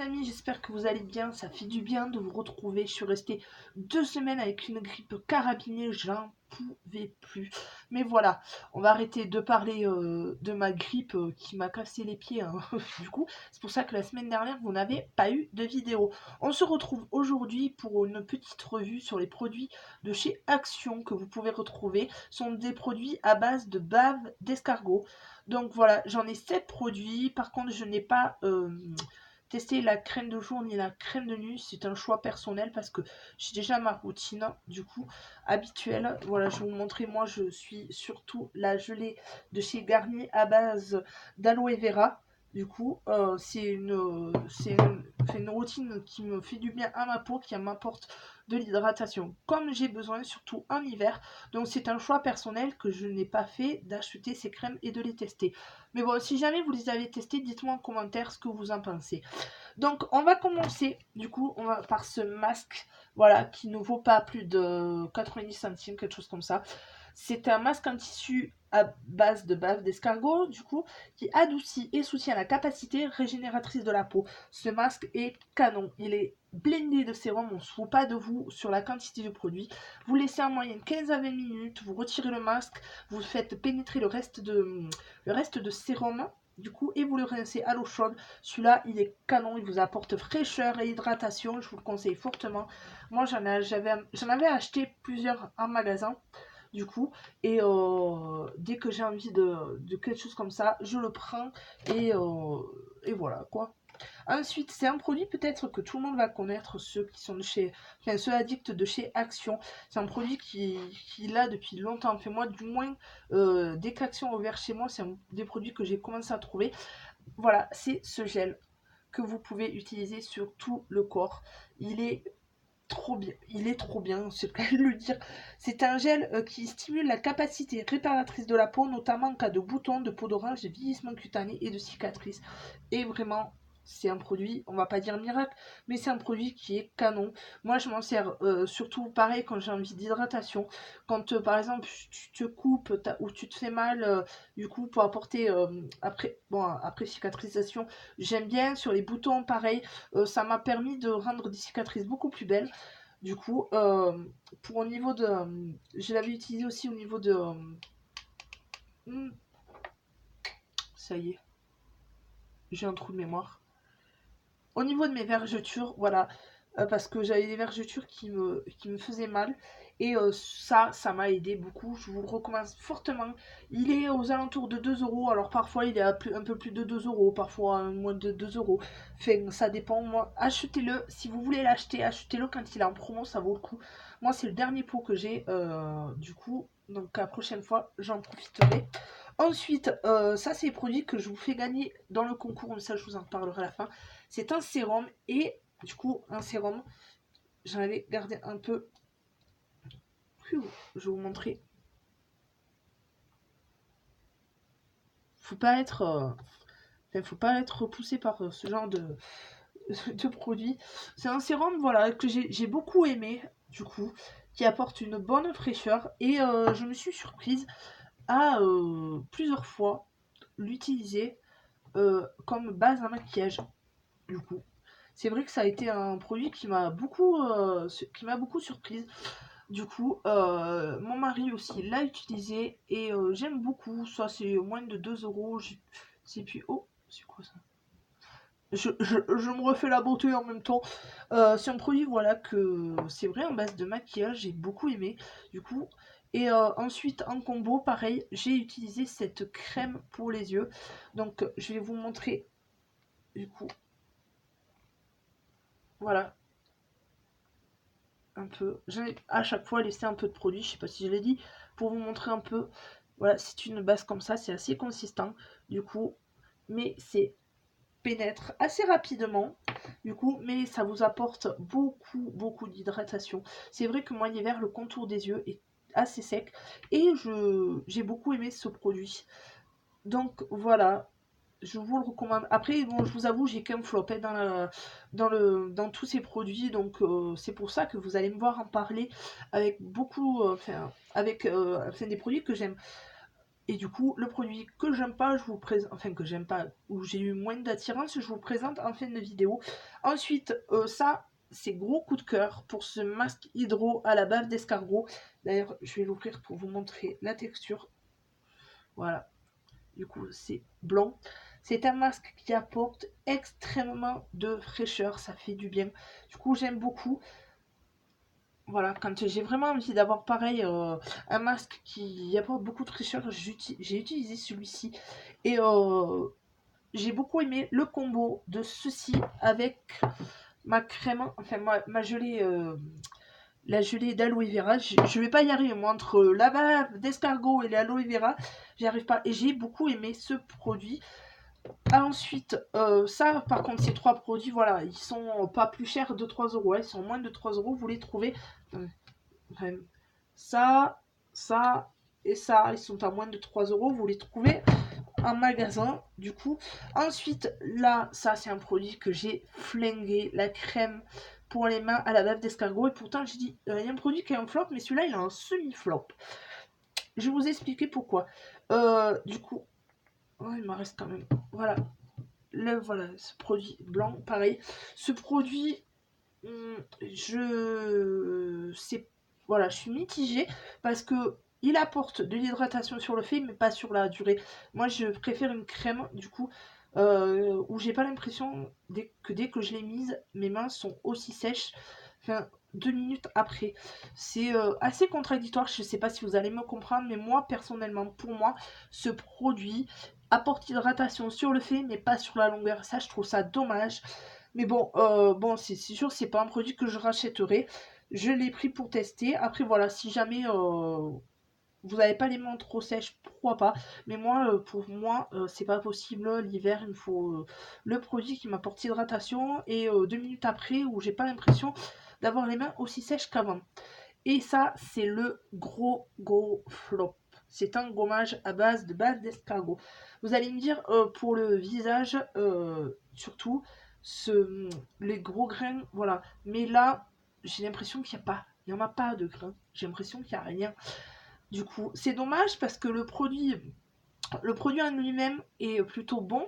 les amis, j'espère que vous allez bien, ça fait du bien de vous retrouver. Je suis restée 2 semaines avec une grippe carabinée, j'en pouvais plus. Mais voilà, on va arrêter de parler de ma grippe qui m'a cassé les pieds, hein. Du coup, c'est pour ça que la semaine dernière, vous n'avez pas eu de vidéo. On se retrouve aujourd'hui pour une petite revue sur les produits de chez Action que vous pouvez retrouver. Ce sont des produits à base de bave d'escargot. Donc voilà, j'en ai 7 produits. Par contre, je n'ai pas testé la crème de jour ni la crème de nuit. C'est un choix personnel parce que j'ai déjà ma routine, du coup, habituelle. Voilà, je vais vous montrer. Moi, je suis surtout la gelée de chez Garnier à base d'aloe vera. Du coup, c'est une routine qui me fait du bien à ma peau, qui m'apporte de l'hydratation comme j'ai besoin, surtout en hiver. Donc c'est un choix personnel que je n'ai pas fait d'acheter ces crèmes et de les tester. Mais bon, si jamais vous les avez testées, dites-moi en commentaire ce que vous en pensez. Donc on va commencer du coup par ce masque, voilà, qui ne vaut pas plus de 90 centimes, quelque chose comme ça. C'est un masque en tissu à base de bave d'escargot, du coup, qui adoucit et soutient la capacité régénératrice de la peau. Ce masque est canon, il est blindé de sérum, on ne se fout pas de vous sur la quantité du produit. Vous laissez en moyenne 15 à 20 minutes, vous retirez le masque, vous faites pénétrer le reste de sérum, du coup, et vous le rincez à l'eau chaude. Celui-là, il est canon, il vous apporte fraîcheur et hydratation, je vous le conseille fortement. Moi, j'en avais acheté plusieurs en magasin, du coup, et dès que j'ai envie de quelque chose comme ça, je le prends, et voilà, quoi. Ensuite, c'est un produit peut-être que tout le monde va connaître, ceux qui sont de chez, enfin, ceux addicts de chez Action. C'est un produit qui est là depuis longtemps. Enfin, moi, du moins, dès qu'Action a ouvert chez moi, c'est des produits que j'ai commencé à trouver. Voilà, c'est ce gel que vous pouvez utiliser sur tout le corps. Il est trop bien, c'est le cas de le dire. C'est un gel qui stimule la capacité réparatrice de la peau, notamment en cas de boutons, de peau d'orange, de vieillissement cutané et de cicatrices. Et vraiment, c'est un produit, on va pas dire miracle, mais c'est un produit qui est canon. Moi, je m'en sers surtout pareil quand j'ai envie d'hydratation. Quand par exemple tu te coupes ou tu te fais mal, du coup pour apporter après cicatrisation, j'aime bien sur les boutons pareil. Ça m'a permis de rendre des cicatrices beaucoup plus belles. Du coup, pour au niveau de, je l'avais utilisé aussi au niveau de, ça y est, j'ai un trou de mémoire. Au niveau de mes vergetures, voilà, parce que j'avais des vergetures qui me faisaient mal. Et ça m'a aidé beaucoup. Je vous le recommande fortement. Il est aux alentours de 2 euros. Alors parfois il est un peu plus de 2 euros, parfois moins de 2 euros. Enfin, ça dépend. Moi, achetez-le. Si vous voulez l'acheter, achetez-le quand il est en promo, ça vaut le coup. Moi, c'est le dernier pot que j'ai. Du coup, donc la prochaine fois, j'en profiterai. Ensuite, ça c'est les produits que je vous fais gagner dans le concours, mais ça je vous en parlerai à la fin. C'est un sérum et du coup un sérum, j'en avais gardé un peu. Je vais vous montrer. Faut pas être, faut pas être repoussé par ce genre de produit. C'est un sérum voilà que j'ai beaucoup aimé du coup, qui apporte une bonne fraîcheur et je me suis surprise à plusieurs fois l'utiliser comme base à maquillage. Du coup, c'est vrai que ça a été un produit qui m'a beaucoup surprise. Du coup, mon mari aussi l'a utilisé et j'aime beaucoup. Ça, c'est moins de 2 euros. C'est puis oh, c'est quoi ça? Je me refais la beauté en même temps. C'est un produit, voilà, que c'est vrai en base de maquillage, j'ai beaucoup aimé. Du coup, et ensuite en combo, pareil, j'ai utilisé cette crème pour les yeux. Donc, je vais vous montrer. Du coup, voilà, un peu. J'ai à chaque fois laissé un peu de produit, je sais pas si je l'ai dit, pour vous montrer un peu. Voilà, c'est une base comme ça, c'est assez consistant, du coup, mais c'est pénètre assez rapidement, du coup, mais ça vous apporte beaucoup d'hydratation. C'est vrai que moi l'hiver, le contour des yeux est assez sec et j'ai beaucoup aimé ce produit. Donc voilà, je vous le recommande. Après, bon, je vous avoue, j'ai qu'un flopé dans tous ces produits, donc c'est pour ça que vous allez me voir en parler avec beaucoup, enfin, avec des produits que j'aime. Et du coup, le produit que j'aime pas, je vous présente, enfin que j'aime pas, où j'ai eu moins d'attirance, je vous présente en fin de vidéo. Ensuite, ça, c'est gros coup de cœur pour ce masque hydro à la bave d'escargot. D'ailleurs, je vais l'ouvrir pour vous montrer la texture. Voilà, du coup, c'est blanc. C'est un masque qui apporte extrêmement de fraîcheur, ça fait du bien. Du coup, j'aime beaucoup. Voilà, quand j'ai vraiment envie d'avoir pareil un masque qui apporte beaucoup de fraîcheur, j'ai utilisé celui-ci. Et j'ai beaucoup aimé le combo de ceci avec ma crème, enfin ma gelée, la gelée d'aloe vera. Je vais pas y arriver, moi, entre la bave d'escargot et l'aloe vera, j'y arrive pas. Et j'ai beaucoup aimé ce produit. Ensuite, ça, par contre, ces trois produits, voilà, ils sont pas plus chers de 3 euros. Ils sont moins de 3 euros. Vous les trouvez. Ça, ça et ça, ils sont à moins de 3 euros. Vous les trouvez en magasin, du coup. Ensuite, là, ça, c'est un produit que j'ai flingué, la crème pour les mains à la bave d'escargot. Et pourtant, j'ai dit, il y a un produit qui est un flop, mais celui-là, il a un semi-flop. Je vais vous expliquer pourquoi. Du coup, oh, il m'en reste quand même. Voilà. Voilà, ce produit blanc, pareil. Ce produit, je sais, voilà, je suis mitigée parce que il apporte de l'hydratation sur le fait, mais pas sur la durée. Moi, je préfère une crème, du coup, où j'ai pas l'impression dès que je l'ai mise, mes mains sont aussi sèches. Enfin, 2 minutes après. C'est assez contradictoire. Je sais pas si vous allez me comprendre, mais moi, personnellement, pour moi, ce produit apporte hydratation sur le fait, mais pas sur la longueur. Ça, je trouve ça dommage. Mais bon, c'est sûr, c'est pas un produit que je rachèterai. Je l'ai pris pour tester. Après, voilà, si jamais vous n'avez pas les mains trop sèches, pourquoi pas. Mais moi, pour moi, c'est pas possible. L'hiver, il me faut le produit qui m'apporte hydratation. Et 2 minutes après, où j'ai pas l'impression d'avoir les mains aussi sèches qu'avant. Et ça, c'est le gros flop. C'est un gommage à base de base d'escargot. Vous allez me dire, pour le visage, surtout, les gros grains, voilà. Mais là, j'ai l'impression qu'il n'y a pas. Il n'y en a pas de grains. J'ai l'impression qu'il n'y a rien. Du coup, c'est dommage parce que le produit en lui-même est plutôt bon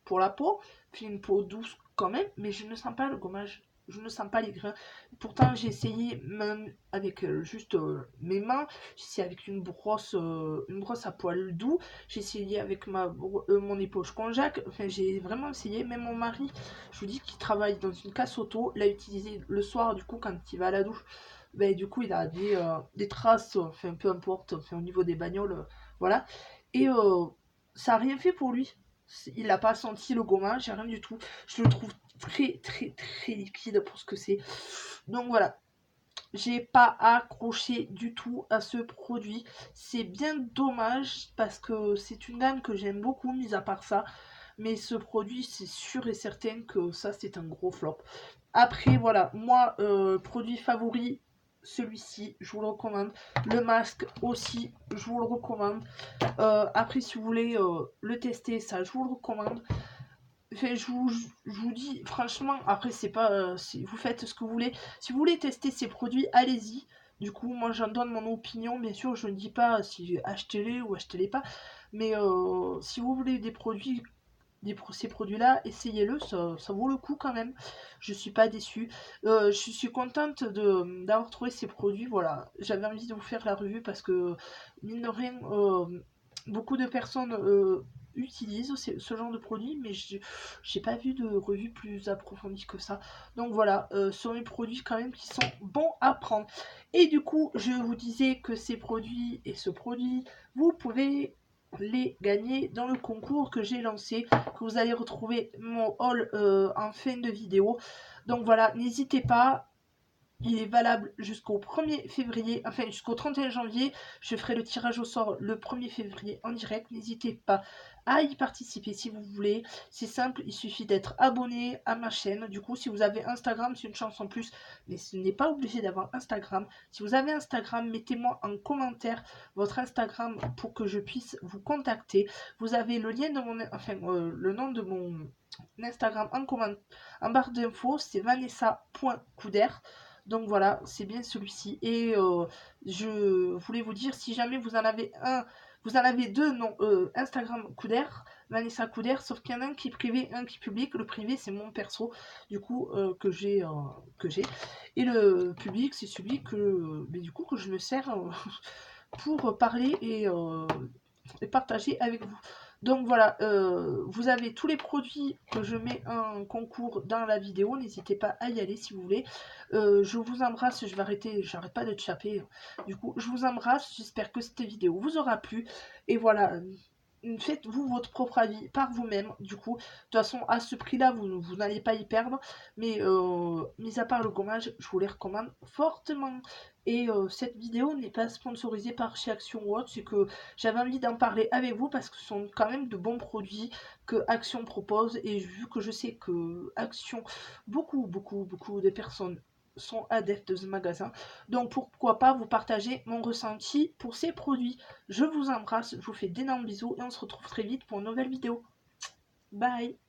pour la peau. Puis une peau douce quand même, mais je ne sens pas le gommage. Je ne sens pas les grains. Pourtant, j'ai essayé même avec juste mes mains. J'ai essayé avec une brosse à poil doux. J'ai essayé avec mon éponge Conjac. Enfin, j'ai vraiment essayé. Même mon mari, je vous dis qu'il travaille dans une casse auto, l'a utilisé le soir, du coup, quand il va à la douche. Ben, du coup, il a des traces, enfin, peu importe, enfin, au niveau des bagnoles, voilà. Et ça n'a rien fait pour lui. Il n'a pas senti le gommage, rien du tout. Je le trouve très liquide pour ce que c'est. Donc voilà, j'ai pas accroché du tout à ce produit. C'est bien dommage parce que c'est une gamme que j'aime beaucoup, mis à part ça. Mais ce produit, c'est sûr et certain que ça, c'est un gros flop. Après, voilà, moi, produit favori, celui-ci, je vous le recommande. Le masque aussi, je vous le recommande. Après, si vous voulez le tester, ça, je vous le recommande. Enfin, je vous dis, franchement, après, c'est pas. Vous faites ce que vous voulez. Si vous voulez tester ces produits, allez-y. Du coup, moi, j'en donne mon opinion. Bien sûr, je ne dis pas si achetez-les ou achetez-les pas. Mais si vous voulez des produits, ces produits-là, essayez-le. Ça vaut le coup quand même. Je suis pas déçue. Je suis contente d'avoir trouvé ces produits. Voilà. J'avais envie de vous faire la revue parce que, mine de rien, beaucoup de personnes utilisent ce genre de produit, mais j'ai pas vu de revue plus approfondie que ça. Donc voilà, ce sont des produits quand même qui sont bons à prendre. Et du coup, je vous disais que ces produits et ce produit, vous pouvez les gagner dans le concours que j'ai lancé, que vous allez retrouver mon haul en fin de vidéo. Donc voilà, n'hésitez pas. Il est valable jusqu'au 1er février, enfin jusqu'au 31 janvier. Je ferai le tirage au sort le 1er février en direct. N'hésitez pas à y participer si vous voulez. C'est simple, il suffit d'être abonné à ma chaîne. Du coup, si vous avez Instagram, c'est une chance en plus. Mais ce n'est pas obligé d'avoir Instagram. Si vous avez Instagram, mettez-moi en commentaire votre Instagram pour que je puisse vous contacter. Vous avez le lien de le nom de mon Instagram en barre d'infos, c'est vanessa.couder. Donc voilà, c'est bien celui-ci. Et je voulais vous dire, si jamais vous en avez un Vous en avez deux non Instagram Couder, Vanessa Couder, sauf qu'il y en a un qui est privé, un qui est public. Le privé c'est mon perso, du coup que j'ai et le public c'est celui que mais du coup que je me sers pour parler et partager avec vous. Donc voilà, vous avez tous les produits que je mets en concours dans la vidéo, n'hésitez pas à y aller si vous voulez. Je vous embrasse, je vais arrêter, j'arrête pas de te chaper. Du coup, je vous embrasse, j'espère que cette vidéo vous aura plu. Et voilà, faites-vous votre propre avis par vous-même. Du coup, de toute façon, à ce prix-là, vous n'allez pas y perdre. Mais mis à part le gommage, je vous les recommande fortement. Et cette vidéo n'est pas sponsorisée par chez Action ou autre, c'est que j'avais envie d'en parler avec vous parce que ce sont quand même de bons produits que Action propose. Et vu que je sais que Action, beaucoup de personnes sont adeptes de ce magasin. Donc pourquoi pas vous partager mon ressenti pour ces produits. Je vous embrasse, je vous fais d'énormes bisous et on se retrouve très vite pour une nouvelle vidéo. Bye!